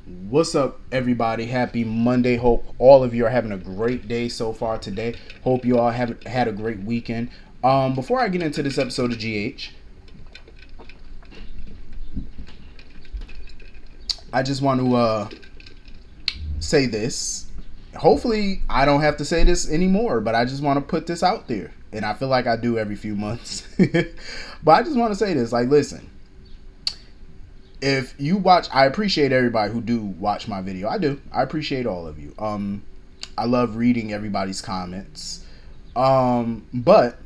What's up, everybody? Happy Monday. Hope all of you are having a great day so far today. Hope you all have had a great weekend. Before I get into this episode of GH, I just want to say this. Hopefully, I don't have to say this anymore, but I just want to put this out there. And I feel like I do every few months. But I just want to say this. Like, listen, if you watch, I appreciate everybody who do watch my video. I do. I appreciate all of you. I love reading everybody's comments. But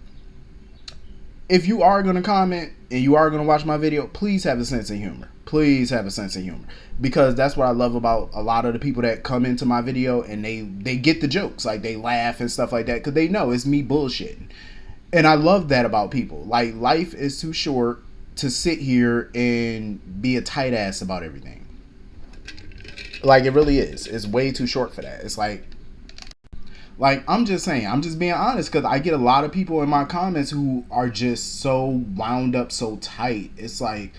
if you are going to comment and you are going to watch my video, please have a sense of humor. Please have a sense of humor, because that's what I love about a lot of the people that come into my video, and they get the jokes, like they laugh and stuff like that, because they know it's me bullshitting. And I love that about people. Like, life is too short to sit here and be a tight ass about everything. Like, it really is. It's way too short for that. It's like I'm just saying, I'm just being honest, because I get a lot of people in my comments who are just so wound up, so tight. It's like,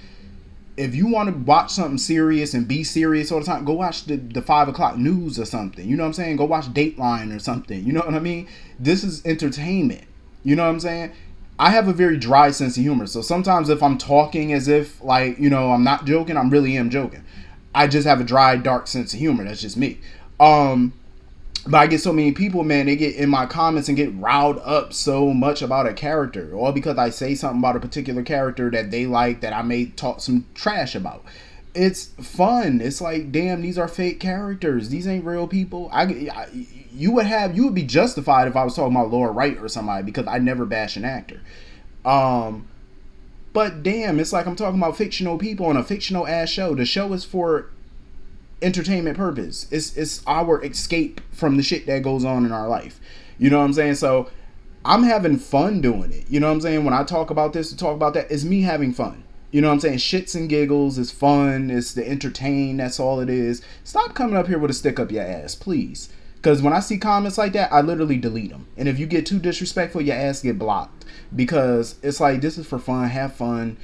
if you want to watch something serious and be serious all the time, go watch the 5 o'clock news or something. You know what I'm saying? Go watch Dateline or something. You know what I mean? This is entertainment. You know what I'm saying? I have a very dry sense of humor. So sometimes if I'm talking as if, like, I'm not joking, I'm really am joking. I just have a dry, dark sense of humor. That's just me. But I get so many people, man, they get in my comments and get riled up so much about a character, all because I say something about a particular character that they like, that I may talk some trash about. It's fun. It's like, damn, these are fake characters. These ain't real people. You would be justified if I was talking about Laura Wright or somebody, because I never bash an actor. But damn, it's like I'm talking about fictional people on a fictional ass show. The show is for entertainment purpose. It's our escape from the shit that goes on in our life. You know what I'm saying? So I'm having fun doing it. You know what I'm saying? When I talk about this, to talk about that, it's me having fun. You know what I'm saying? Shits and giggles. It's fun. It's to entertain. That's all it is. Stop coming up here with a stick up your ass, please. Because when I see comments like that, I literally delete them. And if you get too disrespectful, your ass get blocked. Because it's like, this is for fun. Have fun.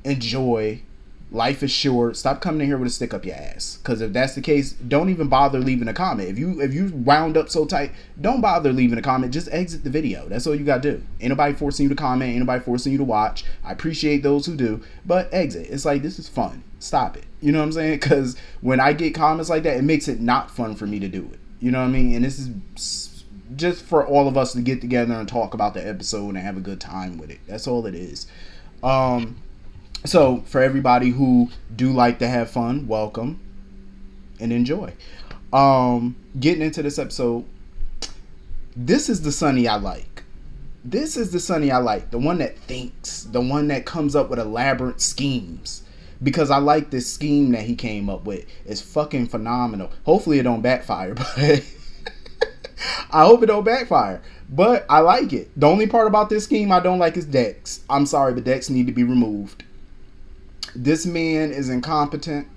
Enjoy. Life is short. Stop coming in here with a stick up your ass. Because if that's the case, don't even bother leaving a comment. If you wound up so tight, don't bother leaving a comment. Just exit the video. That's all you gotta do. Ain't nobody forcing you to comment. Ain't nobody forcing you to watch. I appreciate those who do, but exit. It's like, this is fun. Stop it. You know what I'm saying? Because when I get comments like that, it makes it not fun for me to do it. You know what I mean? And this is just for all of us to get together and talk about the episode and have a good time with it. That's all it is. So for everybody who do like to have fun, welcome and enjoy. Getting into this episode, this is the Sonny I like. This is the Sonny I like. The one that thinks, the one that comes up with elaborate schemes. Because I like this scheme that he came up with. It's fucking phenomenal. Hopefully it don't backfire, but I hope it don't backfire. But I like it. The only part about this scheme I don't like is Dex. I'm sorry, but Dex need to be removed. This man is incompetent.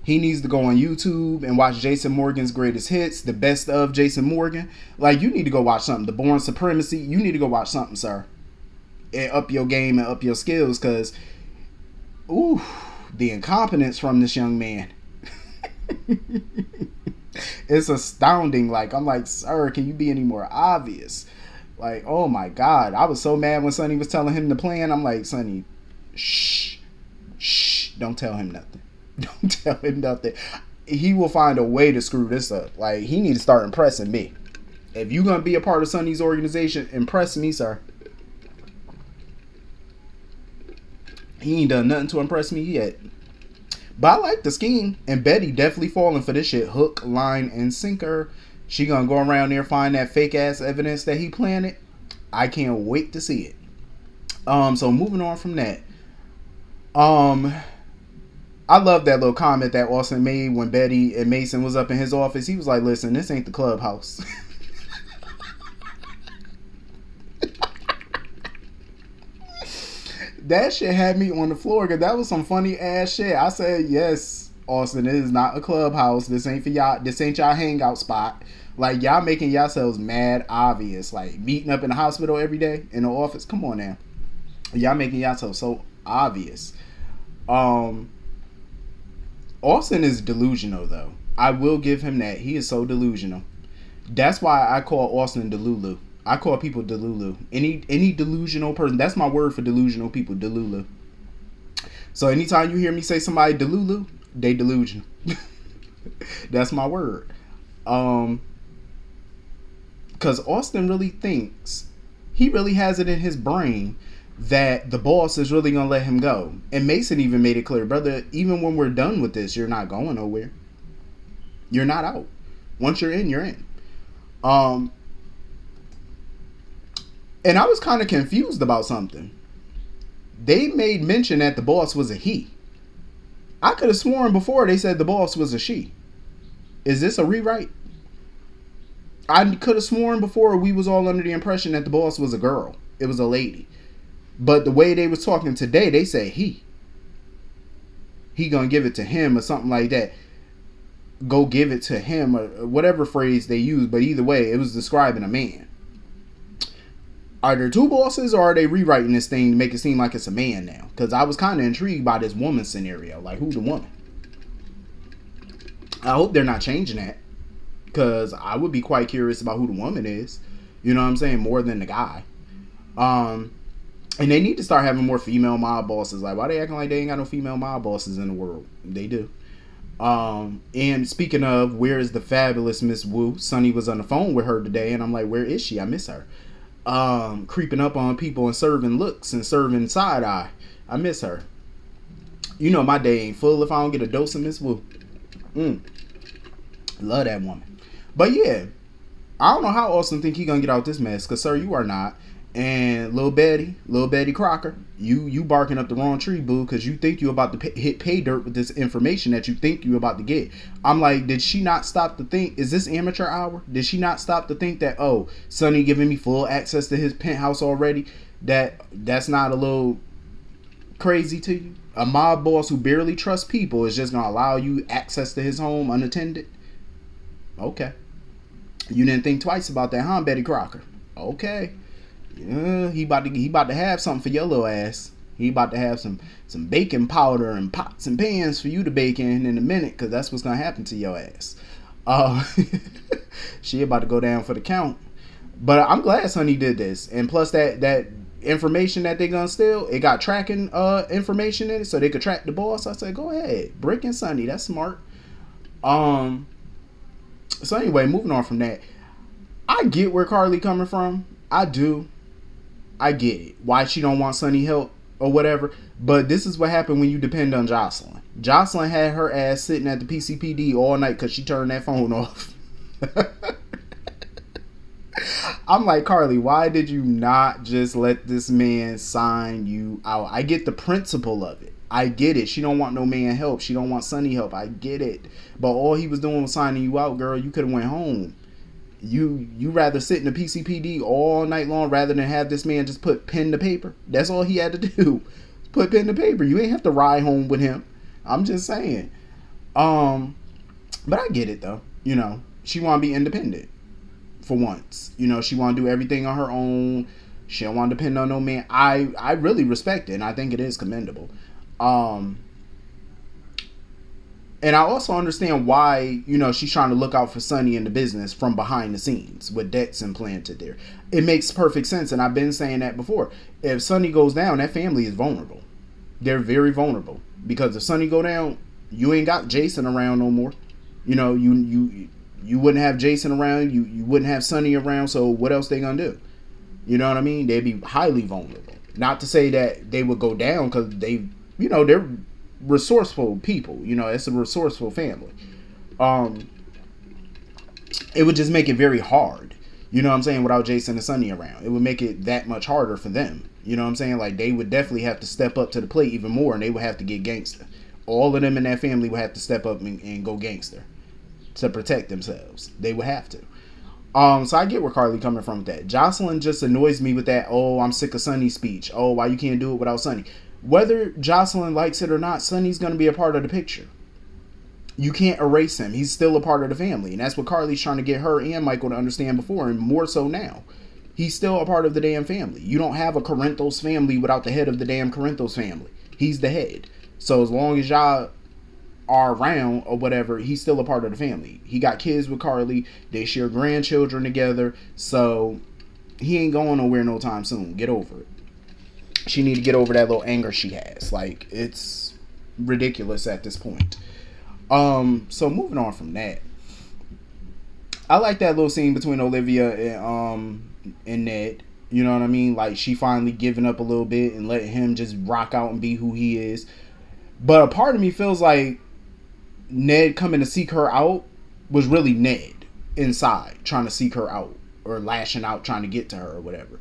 He needs to go on YouTube and watch Jason Morgan's greatest hits, the best of Jason Morgan. Like, you need to go watch something. The Born Supremacy. You need to go watch something, sir. And up your game and up your skills, because, ooh, the incompetence from this young man. It's astounding. Like, I'm like, sir, can you be any more obvious? Like, oh my God. I was so mad when Sonny was telling him the plan. I'm like, Sonny, shh. Shh, don't tell him nothing. Don't tell him nothing. He will find a way to screw this up. Like, he need to start impressing me. If you gonna be a part of Sonny's organization, impress me, sir. He ain't done nothing to impress me yet. But I like the scheme. And Betty definitely falling for this shit. Hook, line, and sinker. She gonna go around there, find that fake ass evidence that he planted. I can't wait to see it. So moving on from that. I love that little comment that Austin made when Betty and Mason was up in his office. He was like, listen, this ain't the clubhouse. That shit had me on the floor, because that was some funny ass shit. I said, yes, Austin, it is not a clubhouse. This ain't for y'all. This ain't y'all hangout spot. Like, y'all making yourselves mad obvious. Like, meeting up in the hospital every day in the office. Come on now. Y'all making yourselves so obvious. Austin is delusional, though. I will give him that. He is so delusional. That's why I call Austin Delulu. I call people Delulu. Any delusional person. That's my word for delusional people. Delulu. So anytime you hear me say somebody Delulu, they delusional. That's my word. Because Austin really thinks, he really has it in his brain that the boss is really gonna let him go. And Mason even made it clear, brother, even when we're done with this, you're not going nowhere. You're not out. Once you're in, you're in. And I was kind of confused about something. They made mention that the boss was a he. I could have sworn before they said the boss was a she. Is this a rewrite? I could have sworn before we was all under the impression that the boss was a girl. It was a lady. But the way they was talking today, they say he. He gonna give it to him or something like that. Go give it to him or whatever phrase they use. But either way, it was describing a man. Are there two bosses, or are they rewriting this thing to make it seem like it's a man now? Because I was kind of intrigued by this woman scenario. Like, who's the woman? I hope they're not changing that. Because I would be quite curious about who the woman is. You know what I'm saying? More than the guy. And they need to start having more female mob bosses. Like, why they acting like they ain't got no female mob bosses in the world? They do. And speaking of, where is the fabulous Miss Wu? Sonny was on the phone with her today, and I'm like, where is she? I miss her. Creeping up on people and serving looks and serving side eye. I miss her. You know my day ain't full if I don't get a dose of Miss Wu. Love that woman. But yeah, I don't know how Austin think he gonna get out this mess, cause sir, you are not. And little Betty Crocker, you barking up the wrong tree, boo, because you think you about to hit pay dirt with this information that you think you about to get. I'm like, did she not stop to think, is this amateur hour? Did she not stop to think that, oh, Sonny giving me full access to his penthouse already? That's not a little crazy to you? A mob boss who barely trusts people is just gonna allow you access to his home unattended? Okay. You didn't think twice about that, huh, Betty Crocker? Okay. Yeah, he about to have something for your little ass. He about to have some baking powder and pots and pans for you to bake in a minute, because that's what's gonna happen to your ass. She about to go down for the count. But I'm glad Sonny did this, and plus that information that they gonna steal, it got tracking information in it, so they could track the boss. I said, go ahead, Brick and Sonny, that's smart. So anyway, moving on from that, I get where Carly coming from. I do. I get it. Why she don't want Sonny help or whatever. But this is what happened when you depend on Jocelyn. Jocelyn had her ass sitting at the PCPD all night because she turned that phone off. I'm like, Carly, why did you not just let this man sign you out? I get the principle of it. I get it. She don't want no man help. She don't want Sonny help. I get it. But all he was doing was signing you out, girl. You could have went home. You rather sit in the PCPD all night long rather than have this man just put pen to paper. That's all he had to do. Put pen to paper. You ain't have to ride home with him. I'm just saying. But I get it though. You know, she want to be independent for once. You know, she want to do everything on her own. She don't want to depend on no man. I really respect it, and I think it is commendable. And I also understand why, you know, she's trying to look out for Sonny in the business from behind the scenes with debts implanted there. It makes perfect sense, and I've been saying that before. If Sonny goes down, that family is vulnerable. They're very vulnerable. Because if Sonny go down, you ain't got Jason around no more. You know, you wouldn't have Jason around, you wouldn't have Sonny around, so what else they gonna do? You know what I mean? They'd be highly vulnerable. Not to say that they would go down, because they, you know, they're resourceful people. You know, it's a resourceful family. It would just make it very hard, you know what I'm saying, without Jason and Sonny around. It would make it that much harder for them. You know what I'm saying? Like, they would definitely have to step up to the plate even more, and they would have to get gangster. All of them in that family would have to step up and go gangster to protect themselves. They would have to. So I get where Carly coming from with that. Jocelyn just annoys me with that, oh, I'm sick of Sonny's speech. Oh, why you can't do it without Sonny? Whether Jocelyn likes it or not, Sonny's going to be a part of the picture. You can't erase him. He's still a part of the family. And that's what Carly's trying to get her and Michael to understand before, and more so now. He's still a part of the damn family. You don't have a Corinthos family without the head of the damn Corinthos family. He's the head. So as long as y'all are around or whatever, he's still a part of the family. He got kids with Carly. They share grandchildren together. So he ain't going nowhere no time soon. Get over it. She need to get over that little anger she has. Like, it's ridiculous at this point. So moving on from that, I like that little scene between Olivia and Ned. You know what I mean? Like, she finally giving up a little bit and letting him just rock out and be who he is. But a part of me feels like Ned coming to seek her out was really Ned inside trying to seek her out, or lashing out trying to get to her or whatever.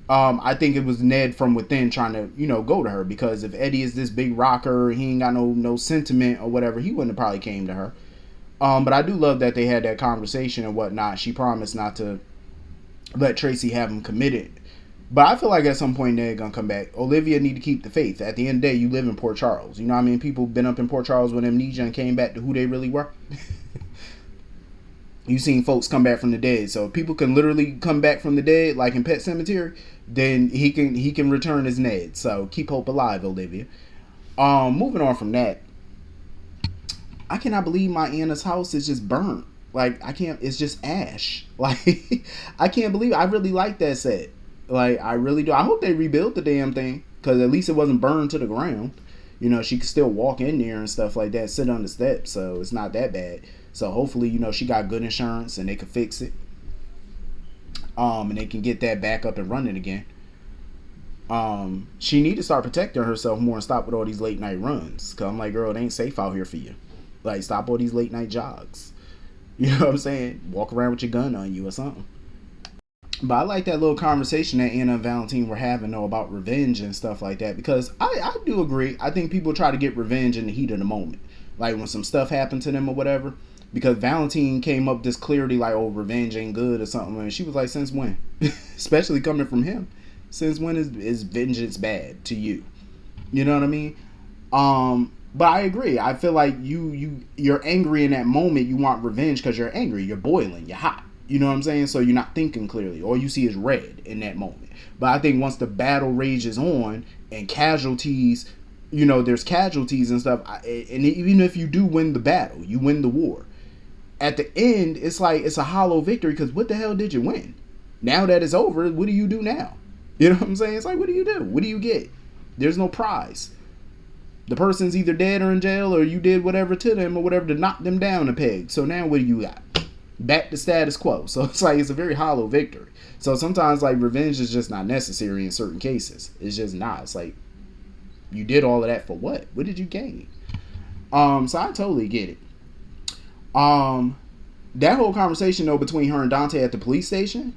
I think it was Ned from within trying to, go to her, because if Eddie is this big rocker, he ain't got no sentiment or whatever, he wouldn't have probably came to her. But I do love that they had that conversation and whatnot. She promised not to let Tracy have him committed. But I feel like at some point Ned gonna come back. Olivia need to keep the faith. At the end of the day, you live in Port Charles. You know what I mean? People been up in Port Charles with amnesia and came back to who they really were. You seen folks come back from the dead. So if people can literally come back from the dead, like in Pet Sematary, then he can return as Ned. So keep hope alive, Olivia. Moving on from that, I cannot believe my Anna's house is just burnt. Like, I can't. It's just ash. Like, I can't believe it. I really like that set. Like, I really do. I hope they rebuild the damn thing, because at least it wasn't burned to the ground. She could still walk in there and stuff like that, sit on the steps, so it's not that bad. So hopefully, she got good insurance and they can fix it. And they can get that back up and running again. She need to start protecting herself more and stop with all these late night runs. Cause I'm like, girl, it ain't safe out here for you. Like, stop all these late night jogs. You know what I'm saying? Walk around with your gun on you or something. But I like that little conversation that Anna and Valentine were having, though, about revenge and stuff like that. Because I do agree. I think people try to get revenge in the heat of the moment. Like, when some stuff happened to them or whatever. Because Valentine came up this clearly like, oh, revenge ain't good or something. And she was like, since when? Especially coming from him. Since when is vengeance bad to you? You know what I mean? But I agree. I feel like you're angry in that moment. You want revenge because you're angry. You're boiling. You're hot. You know what I'm saying? So you're not thinking clearly. All you see is red in that moment. But I think once the battle rages on and casualties, there's casualties and stuff. And even if you do win the battle, you win the war. At the end, it's like it's a hollow victory, because what the hell did you win? Now that it's over, what do you do now? You know what I'm saying? It's like, what do you do? What do you get? There's no prize. The person's either dead or in jail, or you did whatever to them or whatever to knock them down a peg. So now what do you got? Back to status quo. So it's like, it's a very hollow victory. So sometimes, like, revenge is just not necessary in certain cases. It's just not. It's like, you did all of that for what? What did you gain? So I totally get it. That whole conversation, though, between her and Dante at the police station,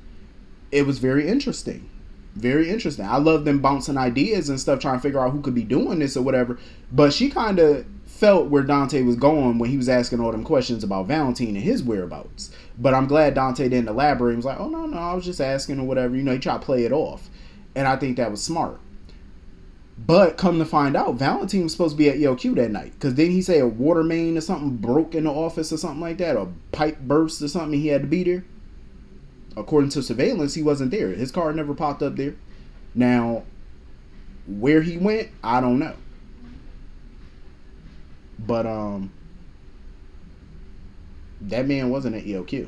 it was very interesting. Very interesting. I love them bouncing ideas and stuff, trying to figure out who could be doing this or whatever. But she kind of felt where Dante was going when he was asking all them questions about Valentine and his whereabouts. But I'm glad Dante didn't elaborate. He was like, oh, no, I was just asking or whatever. He tried to play it off. And I think that was smart. But come to find out, Valentine was supposed to be at ELQ that night. Because didn't he say a water main or something broke in the office or something like that? Or a pipe burst or something, he had to be there? According to surveillance, he wasn't there. His car never popped up there. Now, where he went, I don't know. But that man wasn't at ELQ.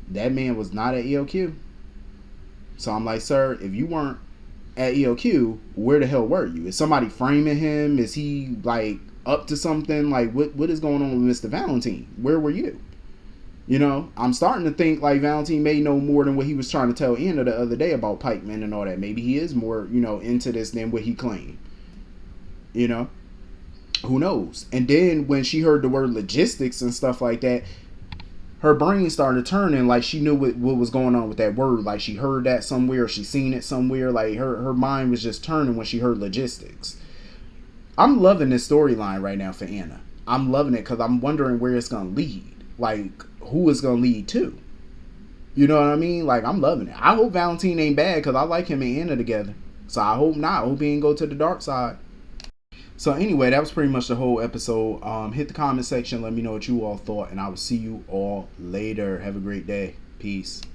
That man was not at ELQ. So I'm like, sir, if you weren't at ELQ, where the hell were you? Is somebody framing him? Is he like up to something? Like, what is going on with Mr. Valentine? Where were you? I'm starting to think like Valentine may know more than what he was trying to tell Anna the other day about Pikeman and all that. Maybe he is more, into this than what he claimed. Who knows? And then when she heard the word logistics and stuff like that, her brain started turning, like she knew what was going on with that word. Like she heard that somewhere, or she seen it somewhere. Like her mind was just turning when she heard logistics. I'm loving this storyline right now for Anna. I'm loving it because I'm wondering where it's going to lead. Like, who it's going to lead to. You know what I mean? Like, I'm loving it. I hope Valentine ain't bad, because I like him and Anna together. So I hope not. I hope he ain't go to the dark side. So anyway, that was pretty much the whole episode. Hit the comment section. Let me know what you all thought. And I will see you all later. Have a great day. Peace.